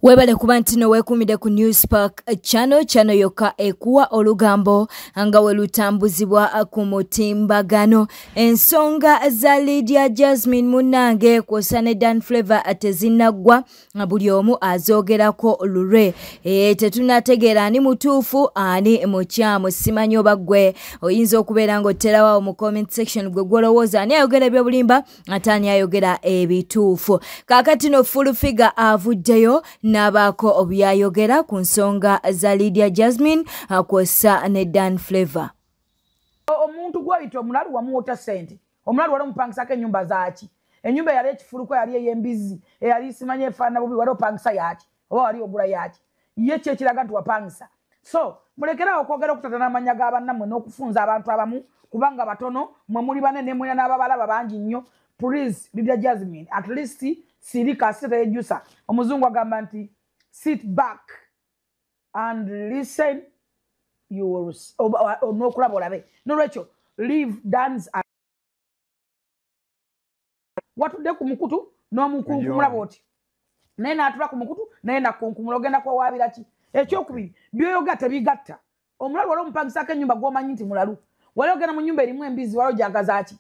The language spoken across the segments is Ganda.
Webale kuba ntino wekumide ku Newspark channel yoka ekuwa olugambo nga welutambuzibwa ku mutimbagano ensonga za Lydia Jasmine Munange kwosane Dan Flavor atezinagwa buli omu azogerako lure tetunategeera ani mutuufu ani mukyamu simanyi oba gwe oyinza okubeera ng'otterawo mu comment section gwe gwolowooza ani ayogera ebyobulimba ate ani ayogera ebituufu kaakati no full figure avuddeyo n'abaako obyayogera ku nsonga za Lydia Jasmine kw'ossa ne Dan Flavor. Omuntu gw'ayita omulalu wamuwota ssente omulalu wali omupangisako ennyumba zaaki ennyumba yali ekifuluko yali ey'embizi eyali simanye efaana bubi wali opangisa yaaki oba wali ogula yaaki ye kyekiraga nti wapangisa so mulekerawo okwogera okutatana amanya g'abannammwe n'okufunza abantu abamu kubanga batono mwe muli banene mwena n'ababalaba bangi nnyo. Please Lydia Jasmine at least sirika sitayejjusa omuzungu agamba nti sit back and listen you will n'okulaba olabe nolwekyo leave Dan's watudde ku mukutu n'omukunkumula bwoti naye n'atula ku mukutu naye nakunkumula ogenda kwewabira ki ekyokubiri byoyoga tebigatta omulalu wali omupangisako ennyumba gw'omanyi nti mulalu wali ogenda mu nnyumba erimu embizi wali ojagazaaki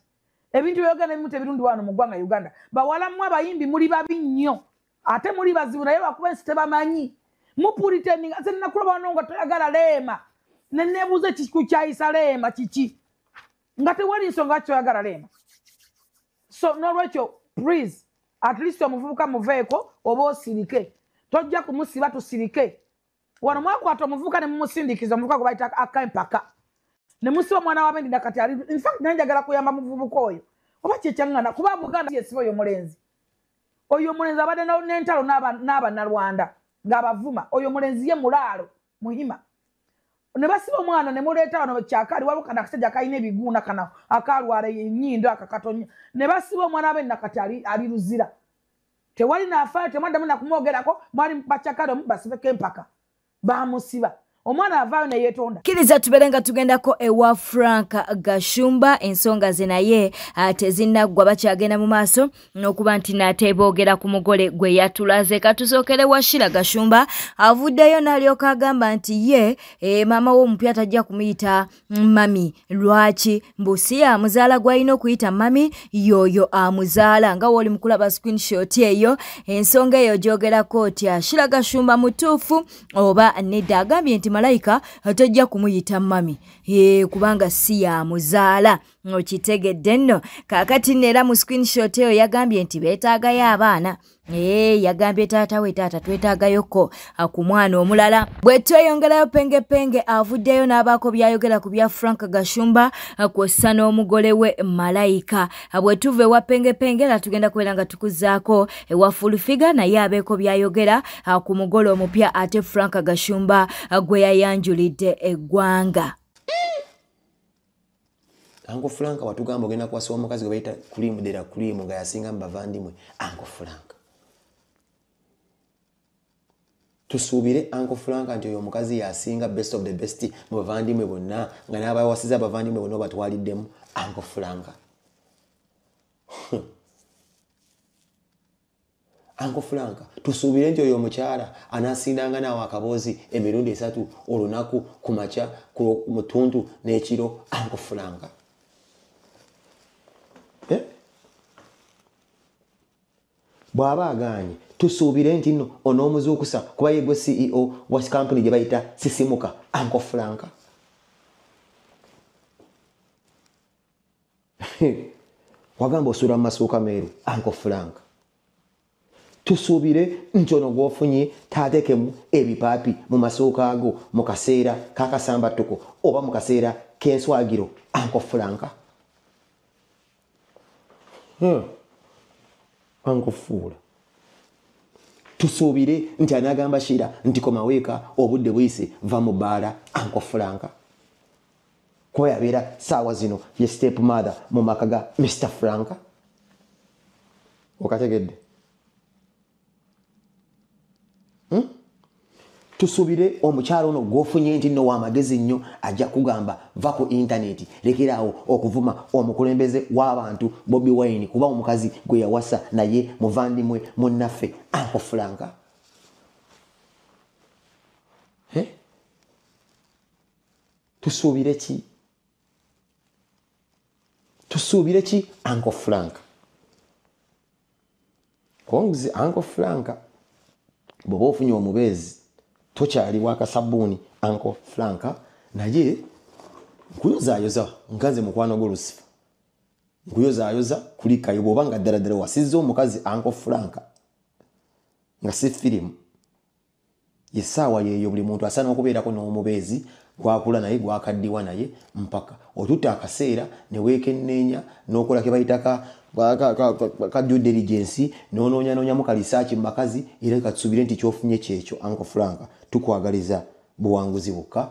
ebintu byogenda ebimu tebirundi wano mu ggwanga Uganda bawalamu abayimbi muli babi nnyo ate muli bazibu naye bakuba ensi tebamanyi mupuliteninga nze nnakulaba wano nga toyagala leema ne neebuuza kukyayisa leema kiki nga tewali nsonga kyoyagala leema so n'olwekyo please at least omuvubuka muveeko oba osirike tojja kumusiba tusirike wano mwakwata omuvubuka ne mumusindikiza omuvubuka gwe bayita akempaka ne musiba mwana wa bendi nakati ali in fact nanjagala kuyamba muvubuka oyo oba kyekyangana kuba Buganda yesiba oyo mulenzi abadde n'entalo n'abannalwanda ng'abavuma oyo mulenzi ye mulaalo muhima ne basiba omwana ne muleeta wano kyakali waliwo kana akasajja kalina ebiguuna kana akalwala ennyindo akakatonya ne basiba omwana wa bendi nakati ali luzira tewali nafaayo temwaddamu nakumwogerako mwali bakyakali omu basibeko empaka bamusiba omwana avaayo ne yeetonda kkiriza tubeere nga tugendako ewa Frank Gashumba ensonga ze naye tezinnaggwa bakyagenda mu maaso n'okuba nti nate boogera ku mugole gwe yatulaze katusookere wa Shira Gashumba avuddeyo n'alyoka agamba nti ye maama w'omupya tajja kumuyita mami lwaki mbusi amuzaala gw'alina okuyita mami yoyo amuzaala nga woli mukulaba screenshot eyo ensonga eyo gyogerako otya Shira Gashumba mutuufu oba nedda agambye nti malayika atajja kumuyita mami kubanga si ya muzaala okitegedde nno kaakati neera mu screenshot eyo yagambye nti beetaagayo abaana yagambye taata we taata twetaagayoko ku mwana omulala bwe tweyongerayo pengepenge avuddeyo n'abaako byayogera ku bya Frank Gashumba kw'ossa n'omugole we malayika bwe tuva ewa pengepenge era tugenda kubeera nga tukuzaako ewa full figure naye abeeko byayogera ku mugole omupya ate Frank Gashumba gwe yayanjulidde eggwanga. Uncle Frank watugamba ogenda kuwasa omukazi gwe bayita kulimu dera kulimu nga yasinga mu bavandimwe Uncle Frank. Tusuubire Uncle Frank nti oyo omukazi yasinga best of the best mu bavandimwe bonna nga n'abawasiza abavandimwe bonna batwaliddemu Uncle Frank. Uncle Frank tusuubire nti oyo omukyala anaasindanga naawe akaboozi emirundi 3 olunaku ku makya ku mutuntu n'ekiro Uncle Frank. Bw'aba agaanye tusuubire nti nno onoomuzuukusa kuba ye gwe CEO wa company gye bayita Sisimuka Uncle Frank. Wagamba osuula mu masuuka meeru Uncle Frank. Tusuubire nti ono gw'ofunye taateekemu ebipaapi mu masuuka ago mu kaseera k'akasambattuko oba mu kaseera k'enswagiro Uncle Frank. Ankufuula tusuubire nti anagamba Shira nti komaweeka obudde buyise va mu bbaala Uncle Frank kuba yabeera saawa zino ye step mother mu maka ga Mr. Frank. Okategedde tusuubire omukyala ono gw'ofunye nti nno w'amagezi nnyo ajja kugamba va ku intaneti lekeraawo okuvuma omukulembeze w'abantu Bobi Wine kuba omukazi gwe yawasa naye muvandimwe munnaffe Uncle Frank. tusuubire ki? Tusuubire ki Uncle Frank? Konzi Uncle Frank bw'oba ofunye omubeezi tokyali wakasabuuni Uncle Frank naye nkuyozaayoza nkanze mukwano gwo Lucifer nkuyozaayoza kulikayo bw'oba nga ddala wasizza omukazi Uncle Frank nga si firimu yesaawa yeeyo buli muntu asaana okubeerako n'omubeezi gwakula naye gwakaddiwa naye mpaka otutta akaseera ne weekenneenya n'okola ke bayita ka due diligence n'onoonyamu ka research mu bakazi era katusuubire nti kyofunye kyekyo Uncle Frank tukwagaliza buwanguzi bukka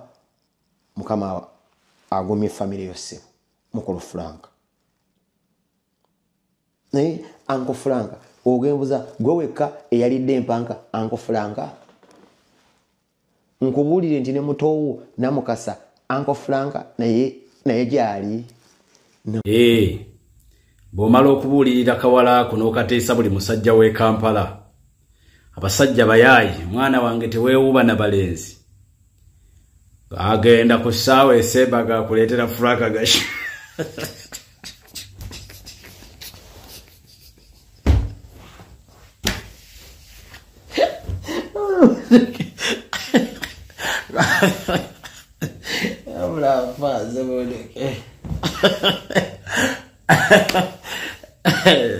mukama agumye family yose mukolo Frank naye Uncle Frank ogembuza gwe wekka eyalidde empanka Uncle Frank nkubuulire nti ne mutowo namukasa Uncle Frank naye gyali bw'omala okubuulirira kawala ako n'okateesa buli musajja w'e Kampala abasajja bayaayi mwana wange teweewuuba na balenzi agenda ku ssaawa esembaga akuleetera Frank gashi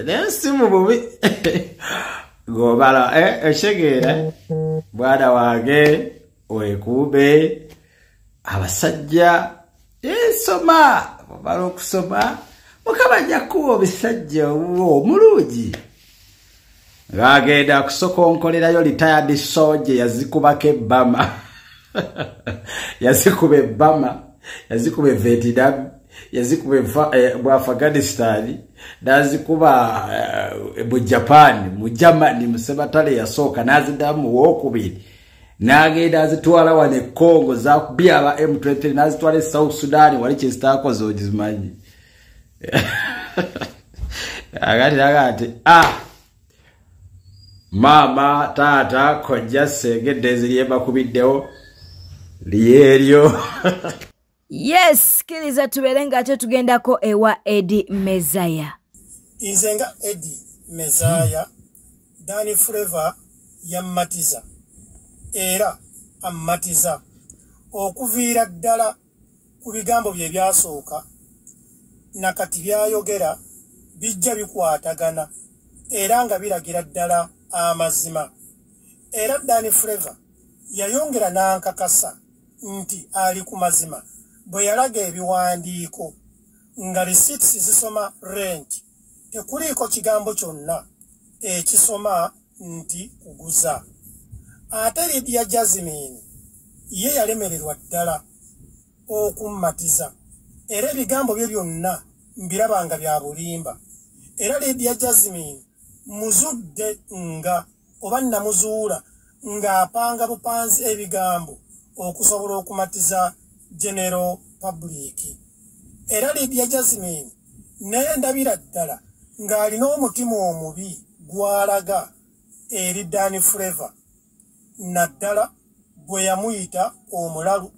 Nesimu bubi gobala eshegera bwana wange wekube abasajja soma bala okusoma mukabajja kuwa bisajja omulungi ngagenda kusokonkolerayo retired soldier yazikubako ebbama yazikube Bama yazikube Vietnam yazikube mu Afghanistan nazikuba mu Japan mu Germany mu Sebatale yasooka nazidamu wokubiri nagenda azitwala wane Congo za kubya aba M23 nazitwala South Sudan wali chistako zojizimanyi agati mama tata kojja segedde ziriyemba kubiddewo liyeryo yes kiriza tuberenga ate tugendako ewa Eddie Mezaya Inzenga Eddie Mezaya Danny Flavor yammatiza era ammatiza okuviira ddala ku bigambo bye byasooka nakati byayogera bijja bikwatagana era nga biragira ddala amazima era Danny Flavor yayongera n'ankakasa nti ali ku mazima bwe yalaga ebiwandiiko nga receipts zisoma rent tekuliiko kigambo kyonna ekisoma nti kuguza ate Lydia Jasmine ye yalemererwa ddala okummatiza era ebigambo bye byonna mbirabanga bya bulimba era Lydia Jasmine muzudde nga oba namuzuula ng'apanga bupanzi ebigambo okusobola okumatiza general public era Lydia Jasmine n'endabira ddala ng'alina omutima omubi gwalaga eri Danny Flavor naddala bwe yamuyita omulalu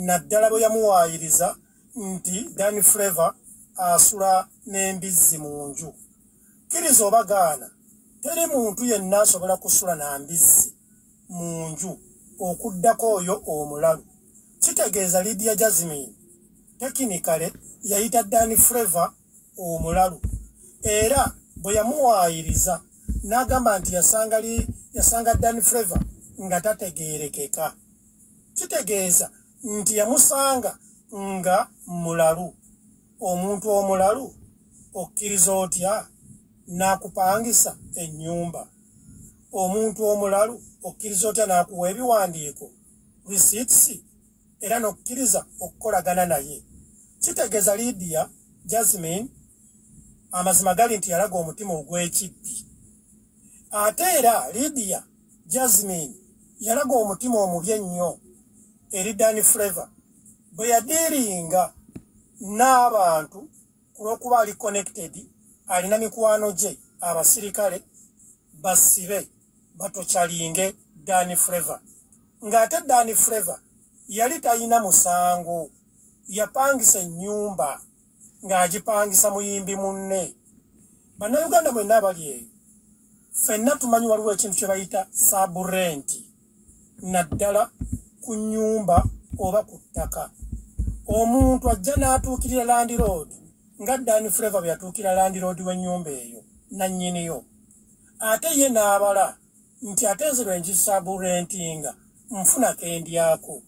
naddala bwe yamuwaayiriza nti Danny Flavor asula n'embizzi mu nju kiriza obagaana teri muntu yenna asobola kusula na mbizzi mu nju okuddako oyo omulalu kitegeeza Lydia Jasmine tekinikale yayita Danny Flavor omulalu era bwe yamuwaayiriza n'agamba nti yasanga Danny Flavor nga tategeerekeka kitegeeza nti yamusanga nga mulalu omuntu omulalu okkiriza otya n'akupangisa ennyumba omuntu omulalu okkiriza otya n'akuwa ebiwandiiko receipts era n'okkiriza okukolagana naye kitegeeza Lydia Jasmine amazima gali nti yalaga omutima ogw'ekibbi ate era Lydia Jasmine yalaga omutima omubi ennyo eri Danny Flavor bwe yadiiringa n'abantu kulw'okuba ali connected alina mikwano gye abasirikale basibe batokyalinge Danny Flavor ng'ate Danny Flavor yali talina musango yapangisa ennyumba ng'agipangisa muyimbi munne. Bannayuganda mwenna abali eyo, ffenna tumanyi waliwo ekintu kye bayita saburenti, naddala ku nnyumba oba ku ttaka. Omuntu ajja n'atuukirira landiroodi nga Dani Flavour bwe yatuukira landiroodi w'ennyumba eyo nannyiniyo, ate ye n'abala nti ate nze lwe ngisaburentinga nfuna kendyako.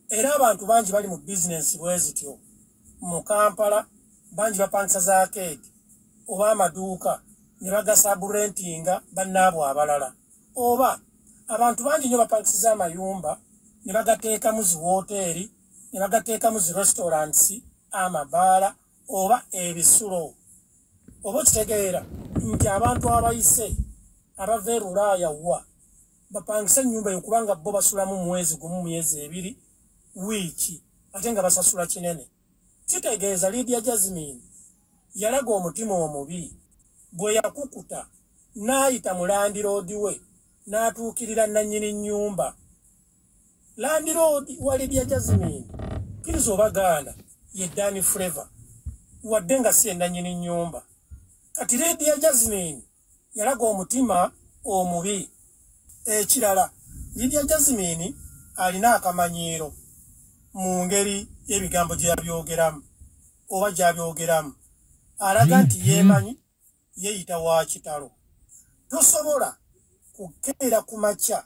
Era abantu bangi bali mu bizinensi bwe zityo. Mu Kampala bangi bapangisa za arcade oba amaduuka ne bagasaburentinga bannaabwe abalala. Oba abantu bangi nnyo bapangisiza amayumba ne bagateekamu zi woteeri, ne bagateekamu zi restaurants, amabaala oba ebisulo. Oba okitegeera nti abantu abayise abava Bulaaya wa bapangisa ennyumba eyo kubanga bo basulamu mwezi gumu, myezi ebiri, wiiki, ate nga basasula kinene. Kitegeeza Lydia Jasmine yalaga omutima omubi bwe yakukuta n'ayita mu landiroodi we n'atuukirira nannyini nnyumba. Landiroodi wa Lydia Jasmine kkiriza oba gaana ye Dani Flavour wadde nga si ye nannyini nnyumba. Kati Lydia Jasmine yalaga omutima omubi. Ekirala, Lydia Jasmine alina akamanyiiro mu ngeri y'ebigambo gye yabyogeramu oba gy'abyogeramu. Alaga nti yeemanyi, yeeyita wa kitalo. Tosobola kukeera ku makya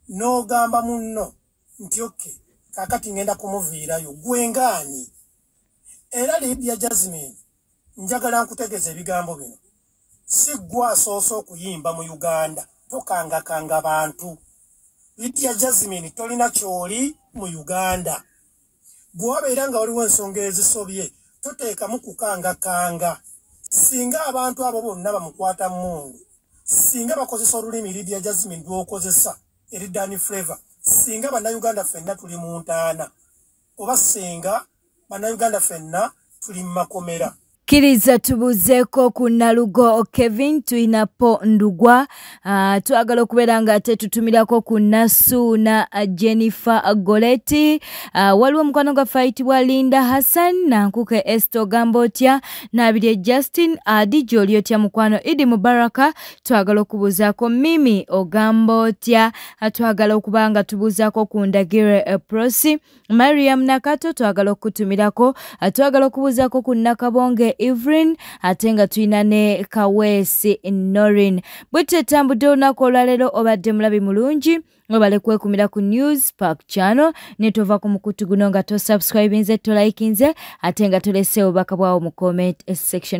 n'ogamba munno nti oke kaakati ngenda kumuviirayo, gwe ngaani. Era Lydia Jasmine njagala nkutegeeza ebigambo bino, si gwe asoose okuyimba mu Uganda. Tokangakanga bantu. Lydia Jasmine tolina kyoli mu Uganda. Bw'obeera nga waliwo ensonga ezisobye toteekamu kukangakanga. Singa abantu abo bonna bamukwata mundu, singa bakozesa olulimi Lydia Jasmine lw'okozesa eri Dani Flavour, singa bannayuganda ffenna tuli mu ntaana, oba singa bannayuganda ffenna tuli mu makomera. Kiriza tubuzeeko ku Nalugo Kevin tuinapo Ndugwa, twagala okubeera nga tetutumirako ku Nasuna Jennifer Goleti, waliwo mukwano gwa fayitibwa Linda Hassan, Nankuke Esto Gambotya, Nabirye Justin, Adiji Oliotya mukwano Idi Mubaraka, twagala okubuzaako Mimi Ogambotya, twagala okubanga tubuzaako ku Ndagire Prosi, Mariam Nakato twagala okutumirako, twagala okubuzaako ku Nakabonge Evelyn, ate nga tuyina ne Kawesi Norin. Bwete tambudde olunaku olwaleero obadde mulabi mulungi, obale kwekumira ku News Park Channel, ne tova ku mukutu guno nga to subscribe nze to like nze, ate nga tolese obubaka bwawo mu comment section.